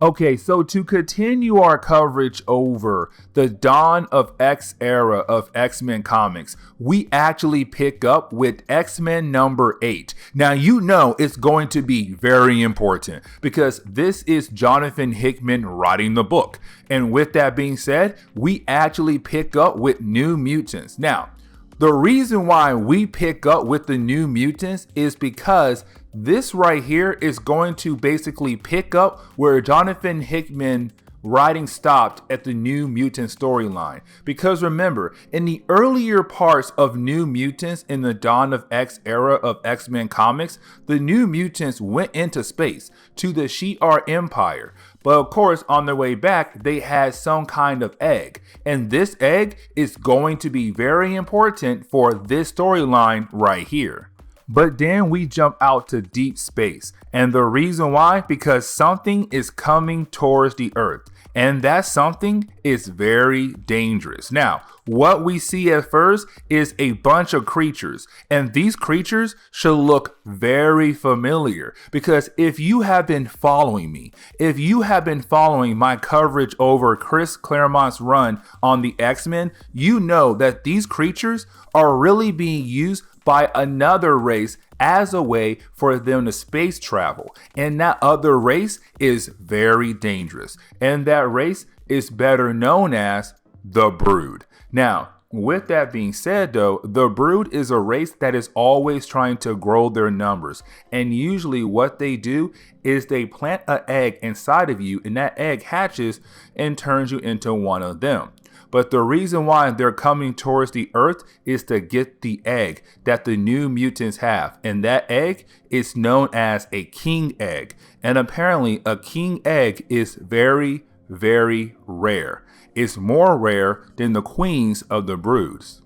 Okay, so to continue our coverage over the dawn of X era of X-Men comics, we actually pick up with X-Men number 8. Now, you know it's going to be very important because this is Jonathan Hickman writing the book. And with that being said, we actually pick up with New Mutants. Now, the reason why we pick up with the New Mutants is because this right here is going to basically pick up where Jonathan Hickman writing stopped at the New Mutant storyline. Because remember, in the earlier parts of New Mutants in the Dawn of X era of X-Men comics, the New Mutants went into space to the Shi'ar Empire. But of course, on their way back, they had some kind of egg. And this egg is going to be very important for this storyline right here. But then we jump out to deep space. And the reason why? Because something is coming towards the Earth. And that something is very dangerous. Now, what we see at first is a bunch of creatures. And these creatures should look very familiar. Because if you have been following me, if you have been following my coverage over Chris Claremont's run on the X-Men, you know that these creatures are really being used by another race as a way for them to space travel. And that other race is very dangerous. And that race is better known as the Brood. Now, with that being said though, the Brood is a race that is always trying to grow their numbers. And usually what they do is they plant an egg inside of you, and that egg hatches and turns you into one of them. But the reason why they're coming towards the Earth is to get the egg that the New Mutants have. And that egg is known as a king egg. And apparently a king egg is very, very rare. It's more rare than the queens of the broods.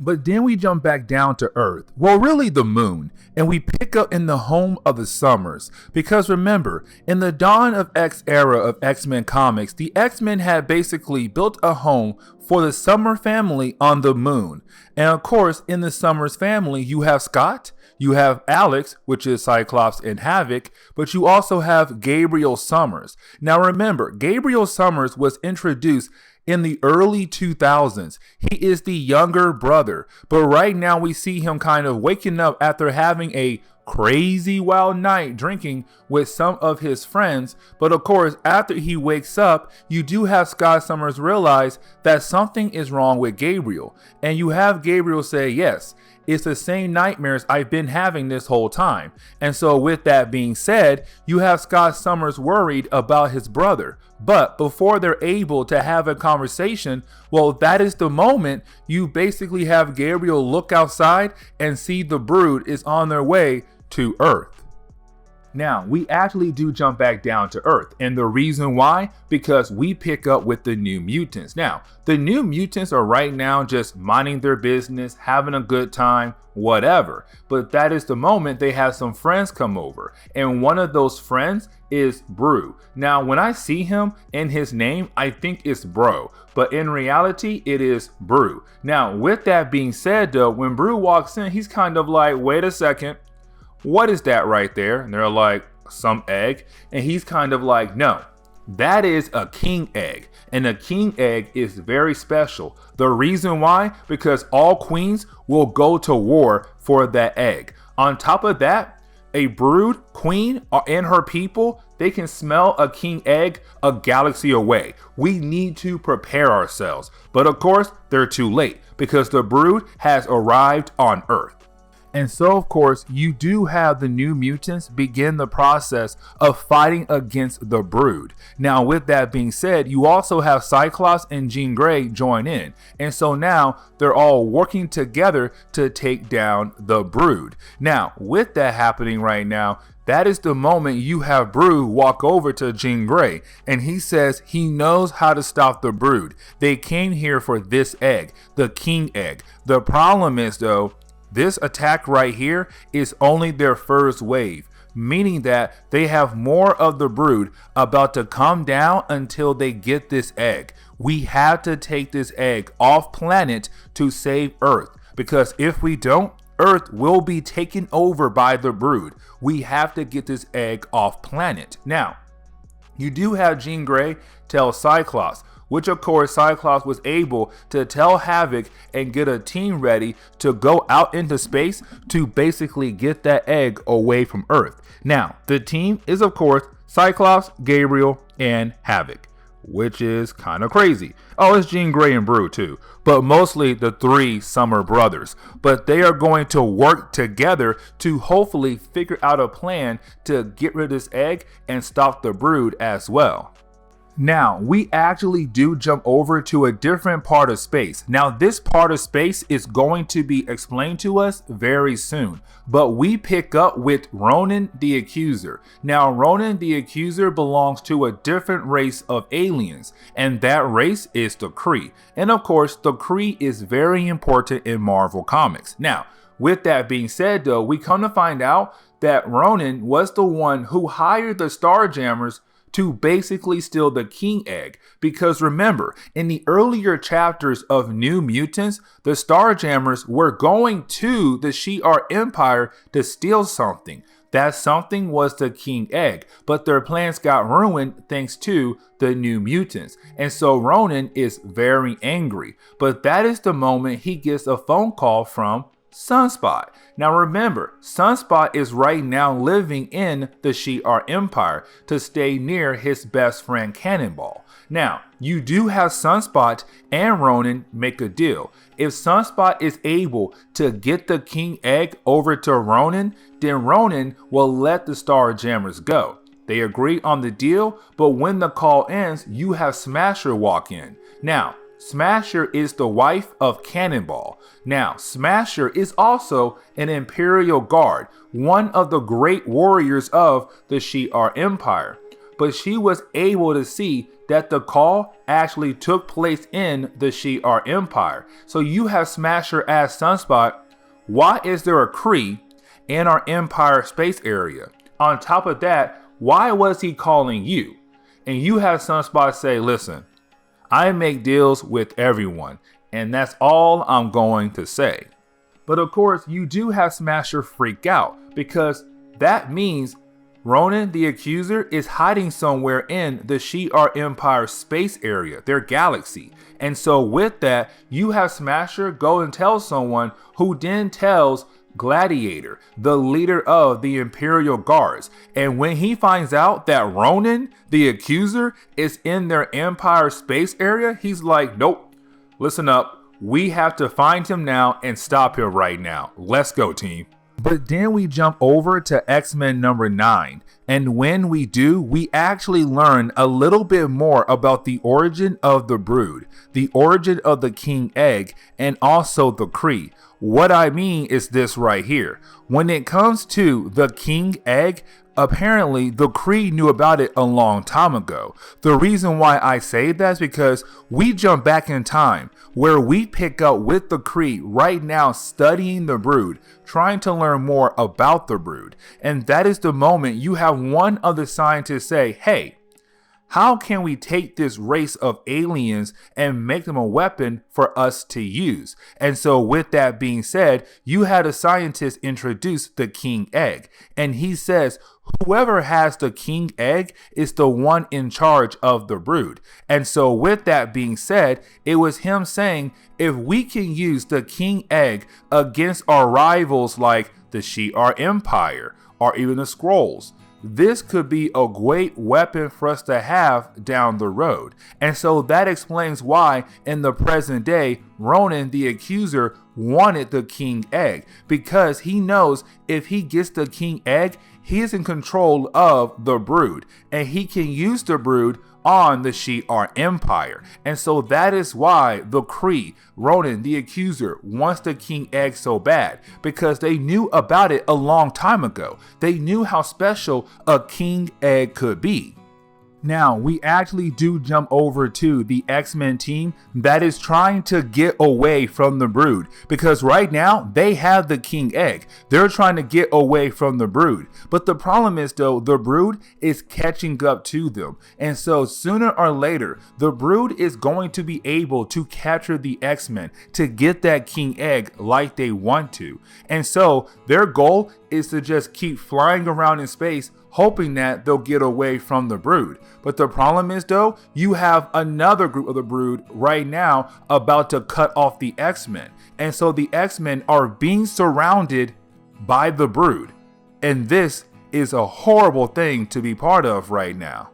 But then we jump back down to Earth, well really the moon, and we pick up in the home of the Summers. Because remember, in the Dawn of X era of X-Men comics, the X-Men had basically built a home for the Summer family on the moon. And of course, in the Summers family, you have Scott, you have Alex, which is Cyclops and Havoc, but you also have Gabriel Summers. Now remember, Gabriel Summers was introduced in the early 2000s. He is the younger brother, but right now we see him kind of waking up after having a crazy wild night drinking with some of his friends. But of course, after he wakes up, you do have Scott Summers realize that something is wrong with Gabriel. And you have Gabriel say, yes, it's the same nightmares I've been having this whole time. And so with that being said, you have Scott Summers worried about his brother. But before they're able to have a conversation, well, that is the moment you basically have Gabriel look outside and see the Brood is on their way to Earth. Now, we actually do jump back down to Earth, and the reason why? Because we pick up with the New Mutants. Now, the New Mutants are right now just minding their business, having a good time, whatever. But that is the moment they have some friends come over, and one of those friends is Brew. Now, when I see him and his name, I think it's Bro, but in reality, it is Brew. Now, with that being said though, when Brew walks in, he's kind of like, wait a second. What is that right there? And they're like, some egg. And he's kind of like, no, that is a king egg. And a king egg is very special. The reason why? Because all queens will go to war for that egg. On top of that, a brood queen and her people, they can smell a king egg a galaxy away. We need to prepare ourselves. But of course, they're too late because the Brood has arrived on Earth. And so, of course, you do have the New Mutants begin the process of fighting against the Brood. Now, with that being said, you also have Cyclops and Jean Grey join in. And so now they're all working together to take down the Brood. Now, with that happening right now, that is the moment you have Brood walk over to Jean Grey, and he says he knows how to stop the Brood. They came here for this egg, the king egg. The problem is, though, this attack right here is only their first wave, meaning that they have more of the Brood about to come down until they get this egg. We have to take this egg off planet to save Earth, because if we don't, Earth will be taken over by the Brood. We have to get this egg off planet. Now, You do have Jean Grey tell Cyclops, which of course Cyclops was able to tell Havoc and get a team ready to go out into space to basically get that egg away from Earth. Now, the team is of course Cyclops, Gabriel, and Havoc, which is kind of crazy. Oh, it's Jean Grey and Brew too, but mostly the three Summer brothers. But they are going to work together to hopefully figure out a plan to get rid of this egg and stop the Brood as well. Now, we actually do jump over to a different part of space. Now, this part of space is going to be explained to us very soon, but we pick up with Ronan the Accuser. Now, Ronan the Accuser belongs to a different race of aliens, and that race is the Kree. And of course, the Kree is very important in Marvel Comics. Now, with that being said though, we come to find out that Ronan was the one who hired the Starjammers to basically steal the King Egg, because remember, in the earlier chapters of New Mutants, the Starjammers were going to the Shi'ar Empire to steal something. That something was the King Egg, but their plans got ruined thanks to the New Mutants. And so Ronan is very angry, but that is the moment he gets a phone call from Sunspot. Now remember, Sunspot is right now living in the Shi'ar Empire to stay near his best friend Cannonball. Now, you do have Sunspot and Ronan make a deal. If Sunspot is able to get the King Egg over to Ronan, then Ronan will let the Starjammers go. They agree on the deal, but when the call ends, you have Smasher walk in. Now, Smasher is the wife of Cannonball. Now, Smasher is also an Imperial Guard, one of the great warriors of the Shi'ar Empire. But she was able to see that the call actually took place in the Shi'ar Empire. So you have Smasher ask Sunspot, why is there a Kree in our Empire space area? On top of that, why was he calling you? And you have Sunspot say, listen, I make deals with everyone, and that's all I'm going to say. But of course, you do have Smasher freak out, because that means Ronan the Accuser is hiding somewhere in the Shi'ar Empire space area, their galaxy. And so with that, you have Smasher go and tell someone, who then tells Gladiator, the leader of the Imperial Guards. And when he finds out that Ronan the Accuser is in their Empire space area, he's like, nope, listen up, we have to find him now and stop him right now. Let's go, team. But then we jump over to X-Men number 9. And when we do, we actually learn a little bit more about the origin of the Brood, the origin of the King Egg, and also the Kree. What I mean is this right here. When it comes to the King Egg, apparently the Kree knew about it a long time ago. The reason why I say that is because we jump back in time, where we pick up with the Kree right now studying the Brood, trying to learn more about the Brood. And that is the moment you have one of the scientists say, hey, how can we take this race of aliens and make them a weapon for us to use? And so with that being said, you had a scientist introduce the King Egg. And he says, whoever has the King Egg is the one in charge of the Brood. And so with that being said, it was him saying, if we can use the King Egg against our rivals like the Shi'ar Empire or even the Skrulls, this could be a great weapon for us to have down the road. And so that explains why in the present day, Ronan the Accuser wanted the King Egg, because he knows if he gets the King Egg, he is in control of the Brood, and he can use the Brood on the Shi'ar Empire. And so that is why the Kree, Ronan the Accuser, wants the King Egg so bad, because they knew about it a long time ago. They knew how special a King Egg could be. Now, we actually do jump over to the X-Men team that is trying to get away from the Brood, because right now they have the King Egg. They're trying to get away from the Brood. But the problem is though, the Brood is catching up to them. And so sooner or later, the Brood is going to be able to capture the X-Men to get that King Egg like they want to. And so their goal is to just keep flying around in space hoping that they'll get away from the Brood. But the problem is, though, you have another group of the Brood right now about to cut off the X-Men. And so the X-Men are being surrounded by the Brood. And this is a horrible thing to be part of right now.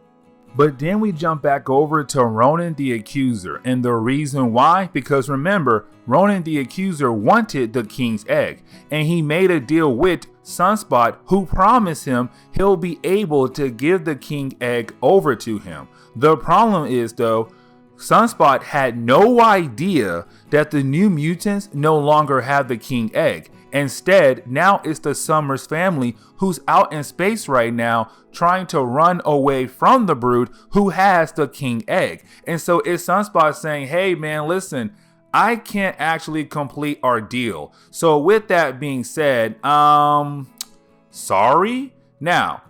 But then we jump back over to Ronan the Accuser, and the reason why, because remember, Ronan the Accuser wanted the King's Egg, and he made a deal with Sunspot, who promised him he'll be able to give the King Egg over to him. The problem is, though, Sunspot had no idea that the New Mutants no longer have the King Egg. Instead, now it's the Summers family who's out in space right now trying to run away from the Brood who has the King Egg. And so it's Sunspot saying, hey man, listen, I can't actually complete our deal. So with that being said, sorry? Now,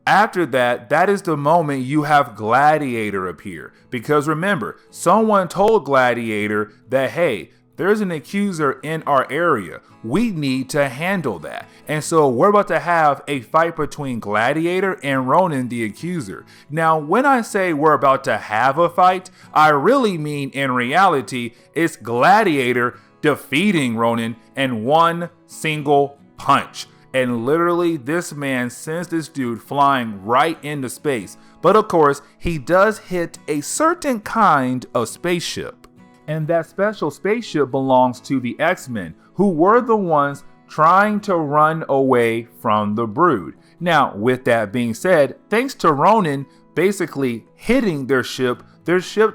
after that, that is the moment you have Gladiator appear. Because remember, someone told Gladiator that, hey, there's an accuser in our area. We need to handle that. And so we're about to have a fight between Gladiator and Ronan the Accuser. Now, when I say we're about to have a fight, I really mean in reality, it's Gladiator defeating Ronan in one single punch. And literally, this man sends this dude flying right into space. But of course, he does hit a certain kind of spaceship. And that special spaceship belongs to the X-Men, who were the ones trying to run away from the Brood. Now, with that being said, thanks to Ronan basically hitting their ship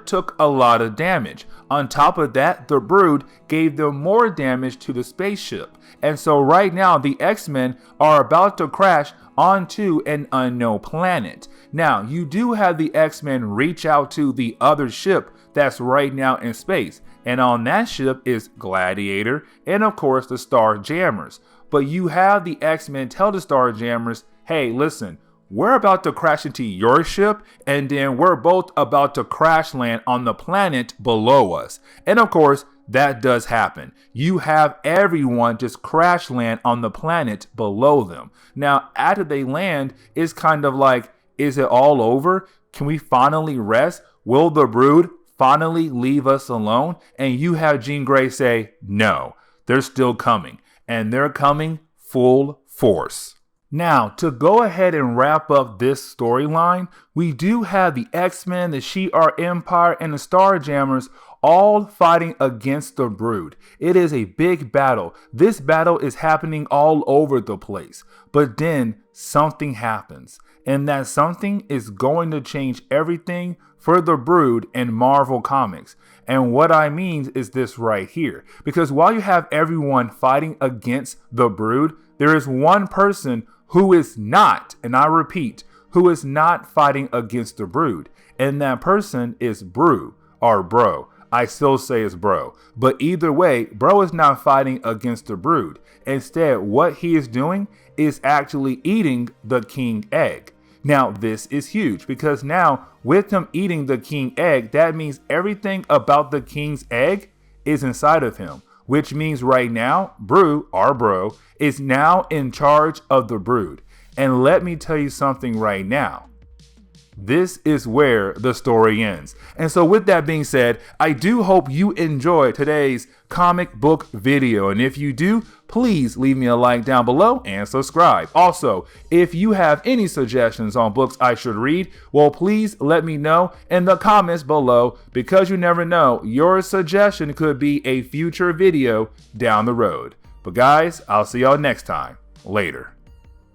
took a lot of damage. On top of that, the Brood gave them more damage to the spaceship. And so right now, the X-Men are about to crash onto an unknown planet. Now, you do have the X-Men reach out to the other ship that's right now in space. And on that ship is Gladiator and of course the Star Jammers. But you have the X-Men tell the Star Jammers, hey, listen, we're about to crash into your ship and then we're both about to crash land on the planet below us. And of course, that does happen. You have everyone just crash land on the planet below them. Now, after they land, it's kind of like, is it all over? Can we finally rest? Will the Brood finally leave us alone? And you have Jean Grey say, no, they're still coming. And they're coming full force. Now, to go ahead and wrap up this storyline, we do have the X-Men, the Shi'ar Empire, and the Starjammers all fighting against the Brood. It is a big battle. This battle is happening all over the place. But then something happens. And that something is going to change everything for the Brood in Marvel Comics. And what I mean is this right here. Because while you have everyone fighting against the Brood, there is one person who is not, and I repeat, who is not fighting against the Brood. And that person is Bro, or Bro. I still say it's Bro. But either way, Bro is not fighting against the Brood. Instead, what he is doing is actually eating the King Egg. Now, this is huge because now with him eating the King Egg, that means everything about the King's Egg is inside of him, which means right now, Bro, our Bro, is now in charge of the Brood. And let me tell you something right now. This is where the story ends. And so with that being said, I do hope you enjoyed today's comic book video. And if you do, please leave me a like down below and subscribe. Also, if you have any suggestions on books I should read, well, please let me know in the comments below, because you never know, your suggestion could be a future video down the road. But guys, I'll see y'all next time. Later.